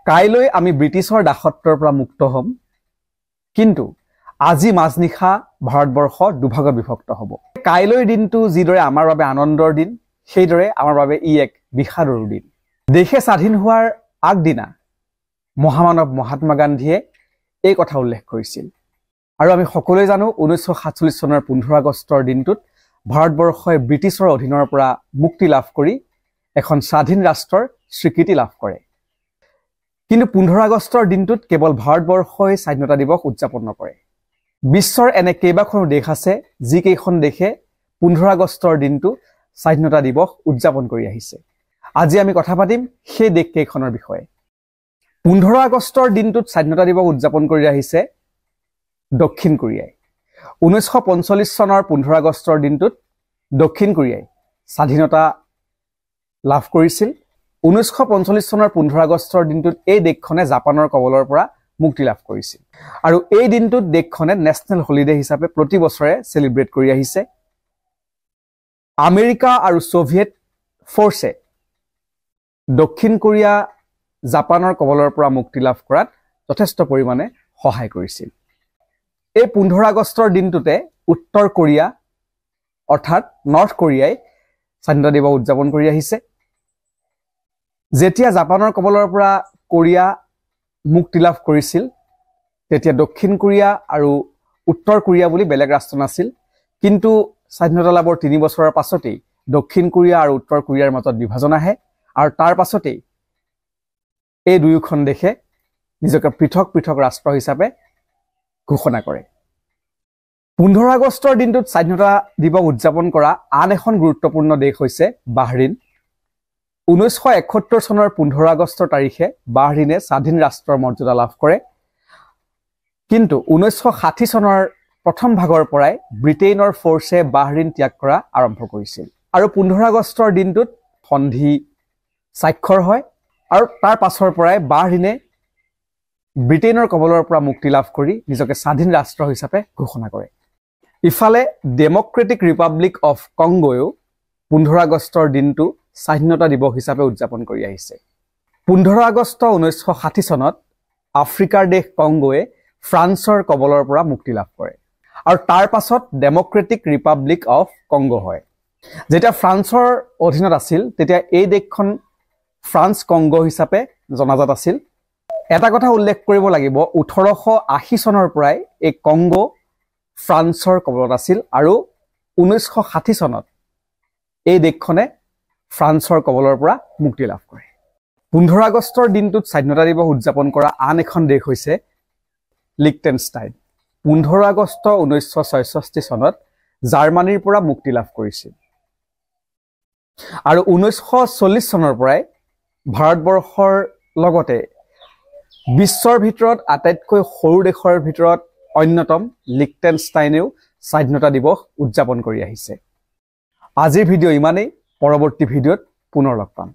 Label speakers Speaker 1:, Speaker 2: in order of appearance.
Speaker 1: কাইলৈ আমি ব্ৰিটিছৰ দাসত্বৰ পৰা মুক্ত হ'ম কিন্তু আজি মাজনিশা ভাৰতবৰ্ষ দুভাগত বিভক্ত হ'ব কাইলৈৰ দিনটো যিদৰে আমাৰ বাবে আনন্দৰ দিন সেইদৰে আমাৰ বাবে ই এক বিষাদৰ দিন দেশে স্বাধীন হোৱাৰ আগদিনা মহামানৱ মহাত্মা গান্ধীয়ে এই কথা উল্লেখ কৰিছিল আৰু আমি সকলোৱে জানো 1947 চনৰ 15 আগষ্টৰ দিনটোত ভাৰতবৰ্ষই ব্ৰিটিছৰ অধীনৰ পৰা মুক্তি লাভ কৰি এখন স্বাধীন ৰাষ্ট্ৰৰ স্বীকৃতি লাভ কৰে কিন্তু 15 আগষ্টৰ দিনটোত কেৱল ভাৰতবৰ্ষই স্বাধীনতা দিৱস উদযাপন নকৰে বিশ্বৰ এনে কেইবাখনো দেশ আছে যি কেইখন দেশে 15 আগষ্টৰ দিনটো স্বাধীনতা দিৱস উদযাপন কৰি আহিছে আজি আমি কথা পাতিম সেই দেশ কেইখনৰ বিষয়ে 15 আগষ্টৰ দিনটোত স্বাধীনতা দিৱস উদযাপন কৰি আহিছে দক্ষিণ কোৰিয়াই 1945 চনৰ 15 আগষ্টৰ দিনটোত দক্ষিণ কোৰিয়াই স্বাধীনতা লাভ কৰিছিল 1945 চনৰ 15 আগষ্টৰ দিনটোত এই দেশখনে জাপানৰ কবলৰ পৰা মুক্তি লাভ কৰিছিল আৰু এই দিনটোত দেশখনে নেশনেল হলিডে হিচাপে প্ৰতি বছৰে সেলিব্ৰেট কৰি আহিছে আমেৰিকা আৰু সোভিয়েট ফোৰ্ছে দক্ষিণ কোৰিয়া জাপানৰ কবলৰ পৰা মুক্তি লাভ কৰাত যথেষ্ট পৰিমাণে সহায় কৰিছিল এই 15 আগষ্টৰ দিনটোতে উত্তৰ কোৰিয়া অৰ্থাৎ নৰ্থ কোৰিয়াই স্বাধীনতা দিৱস উদযাপন কৰি আহিছে যেতিয়া জাপানৰ কবলৰ পৰা কোৰিয়া মুক্তি লাভ কৰিছিল তেতিয়া দক্ষিণ কোৰিয়া আৰু উত্তৰ কোৰিয়া বুলি বেলেগ ৰাষ্ট্ৰ নাছিল কিন্তু স্বাধীনতা লাভৰ 3 বছৰৰ পাছতেই দক্ষিণ কোৰিয়া আৰু উত্তৰ কোৰিয়াৰ মাজত বিভাজন আহে আৰু তাৰ পাছতেই এই দুয়োখন দেশে নিজকে পৃথক পৃথক ৰাষ্ট্ৰ হিচাপে ঘোষণা কৰে 15 আগষ্টৰ দিনটোত স্বাধীনতা দিৱস উদযাপন কৰা আন এখন গুৰুত্বপূৰ্ণ দেশ হৈছে বাহৰিন 1971 চনৰ 15 আগষ্টৰ তাৰিখে বাহৰিনে স্বাধীন ৰাষ্ট্ৰৰ মৰ্যাদা লাভ কৰে কিন্তু 1960 চনৰ প্ৰথম ভাগৰ পৰাই ব্ৰিটেইনৰ ফোৰ্ছে বাহৰিন ত্যাগ কৰা আৰম্ভ কৰিছিল আৰু 15 আগষ্টৰ দিনটোত সন্ধি স্বাক্ষৰ হয় আৰু তাৰ পাছৰ পৰাই বাহৰিনে ব্ৰিটেইনৰ কবলৰ পৰা মুক্তি লাভ কৰি নিজকে স্বাধীন ৰাষ্ট্ৰ হিচাপে ঘোষণা কৰে ইফালে ডেমক্ৰেটিক ৰিপাব্লিক অফ কংগোও 15 আগষ্টৰ দিনটো স্বাধীনতা দিৱস হিচাপে উদযাপন কৰি আহিছে 15 আগষ্ট 1960 চনত আফ্ৰিকাৰ দেশ কংগোৱে ফ্ৰান্সৰ কবলৰ পৰা মুক্তি লাভ কৰে আৰু তাৰ পাছত ডেমক্ৰেটিক ৰিপাব্লিক অফ কংগো হয় যেতিয়া ফ্ৰান্সৰ অধীনত আছিল তেতিয়া এই দেশখন ফ্ৰান্স কংগো হিচাপে জনাজাত আছিল এটা কথা উল্লেখ কৰিব লাগিব 1880 চনৰ পৰাই এই কংগো ফ্ৰান্সৰ কবলত আছিল আৰু 1960 চনত এই দেশখনে ফ্ৰান্সৰ কবলৰ পৰা মুক্তি লাভ কৰে 15 আগষ্টৰ দিনটোত স্বাধীনতা দিৱস উদযাপন কৰা আন এখন দেশ হৈছে লিখটেনষ্টাইন 15 আগষ্ট 1966 চনত জাৰ্মানীৰ পৰা মুক্তি লাভ কৰিছিল আৰু 1940 চনৰ পৰাই ভাৰতবৰ্ষৰ লগতে বিশ্বৰ ভিতৰত আটাইতকৈ সৰু দেশৰ ভিতৰত অন্যতম লিখটেনষ্টাইনেও স্বাধীনতা দিৱস উদযাপন কৰি আহিছে আজিৰ ভিডিঅ' ইমানেই পৰৱৰ্তী ভিডিঅ'ত পুনৰ লগ পাম